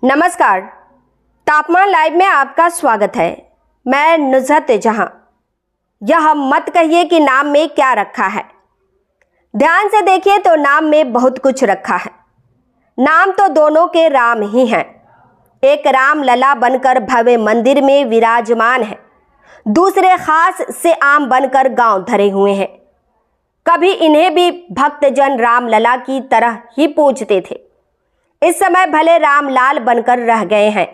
नमस्कार, तापमान लाइव में आपका स्वागत है। मैं नुज़हत जहां। यह मत कहिए कि नाम में क्या रखा है। ध्यान से देखिए तो नाम में बहुत कुछ रखा है। नाम तो दोनों के राम ही हैं। एक राम लला बनकर भव्य मंदिर में विराजमान है, दूसरे खास से आम बनकर गांव धरे हुए हैं। कभी इन्हें भी भक्तजन राम लला की तरह ही पूजते थे। इस समय भले रामलाल बनकर रह गए हैं।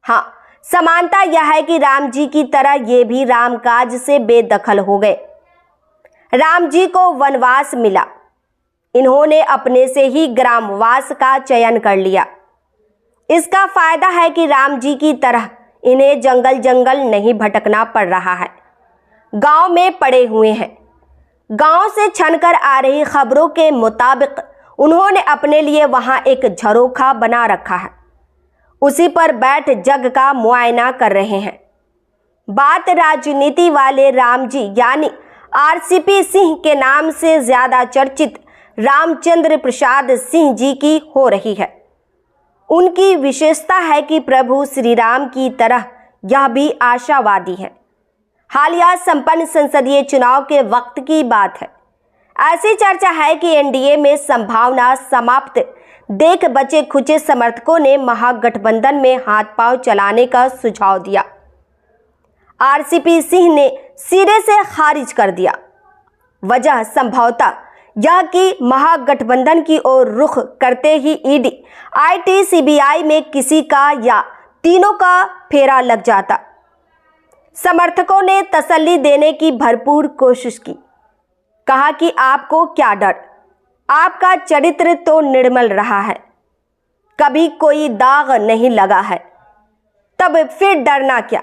हाँ, समानता यह है कि राम जी की तरह ये भी रामकाज से बेदखल हो गए। राम जी को वनवास मिला, इन्होंने अपने से ही ग्रामवास का चयन कर लिया। इसका फायदा है कि राम जी की तरह इन्हें जंगल जंगल नहीं भटकना पड़ रहा है, गांव में पड़े हुए हैं। गांव से छनकर आ रही खबरों के मुताबिक उन्होंने अपने लिए वहां एक झरोखा बना रखा है, उसी पर बैठ जग का मुआयना कर रहे हैं। बात राजनीति वाले राम जी यानी आरसीपी सिंह के नाम से ज्यादा चर्चित रामचंद्र प्रसाद सिंह जी की हो रही है। उनकी विशेषता है कि प्रभु श्री राम की तरह यह भी आशावादी है। हालिया संपन्न संसदीय चुनाव के वक्त की बात है। ऐसी चर्चा है कि एनडीए में संभावना समाप्त देख बचे खुचे समर्थकों ने महागठबंधन में हाथ पांव चलाने का सुझाव दिया। आरसीपी सिंह ने सिरे से खारिज कर दिया। वजह संभवतः यह कि महागठबंधन की ओर रुख करते ही ईडी, आईटी, सीबीआई में किसी का या तीनों का फेरा लग जाता। समर्थकों ने तसल्ली देने की भरपूर कोशिश की। कहा कि आपको क्या डर, आपका चरित्र तो निर्मल रहा है, कभी कोई दाग नहीं लगा है, तब फिर डरना क्या।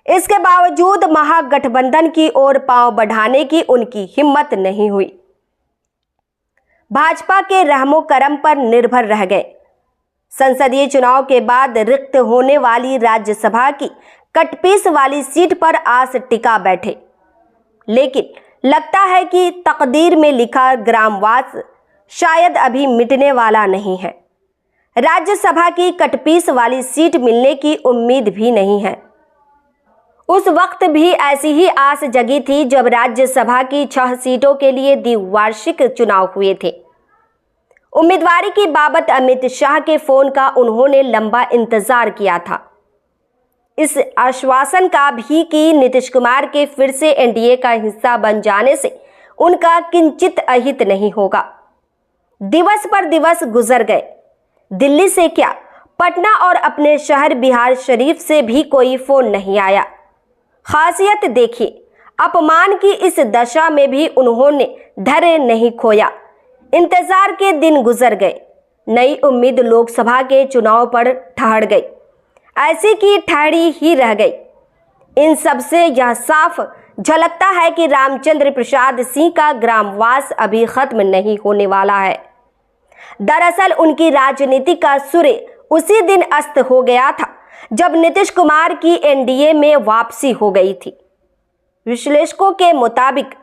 इसके बावजूद महागठबंधन की ओर पांव बढ़ाने की उनकी हिम्मत नहीं हुई। भाजपा के रहमो करम पर निर्भर रह गए। संसदीय चुनाव के बाद रिक्त होने वाली राज्यसभा की कटपीस वाली सीट पर आस टिका बैठे, लेकिन लगता है कि तकदीर में लिखा ग्रामवास शायद अभी मिटने वाला नहीं है। राज्यसभा की कटपीस वाली सीट मिलने की उम्मीद भी नहीं है। उस वक्त भी ऐसी ही आस जगी थी जब राज्यसभा की 6 सीटों के लिए द्विवार्षिक चुनाव हुए थे। उम्मीदवारी की बाबत अमित शाह के फोन का उन्होंने लंबा इंतजार किया था, इस आश्वासन का भी कि नीतीश कुमार के फिर से एनडीए का हिस्सा बन जाने से उनका किंचित अहित नहीं होगा। दिवस पर दिवस गुजर गए। दिल्ली से क्या, पटना और अपने शहर बिहार शरीफ से भी कोई फोन नहीं आया। खासियत देखिए, अपमान की इस दशा में भी उन्होंने धैर्य नहीं खोया। इंतजार के दिन गुजर गए। नई उम्मीद लोकसभा के चुनाव पर ठहर गई, ऐसी की ठहरी ही रह गई। इन सब से यह साफ झलकता है कि रामचंद्र प्रसाद सिंह का ग्रामवास अभी खत्म नहीं होने वाला है। दरअसल उनकी राजनीति का सूर्य उसी दिन अस्त हो गया था जब नीतीश कुमार की एनडीए में वापसी हो गई थी। विश्लेषकों के मुताबिक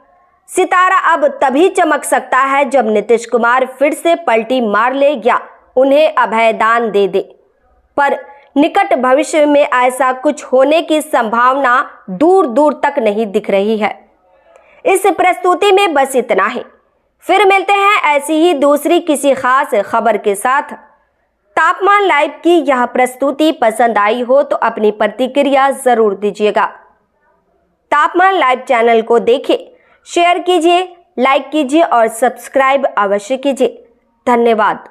सितारा अब तभी चमक सकता है जब नीतीश कुमार फिर से पलटी मार ले या उन्हें अभयदान दे दे, पर निकट भविष्य में ऐसा कुछ होने की संभावना दूर दूर तक नहीं दिख रही है। इस प्रस्तुति में बस इतना ही। फिर मिलते हैं ऐसी ही दूसरी किसी खास खबर के साथ। तापमान लाइव की यह प्रस्तुति पसंद आई हो तो अपनी प्रतिक्रिया जरूर दीजिएगा। तापमान लाइव चैनल को देखिए, शेयर कीजिए, लाइक कीजिए और सब्सक्राइब अवश्य कीजिए। धन्यवाद।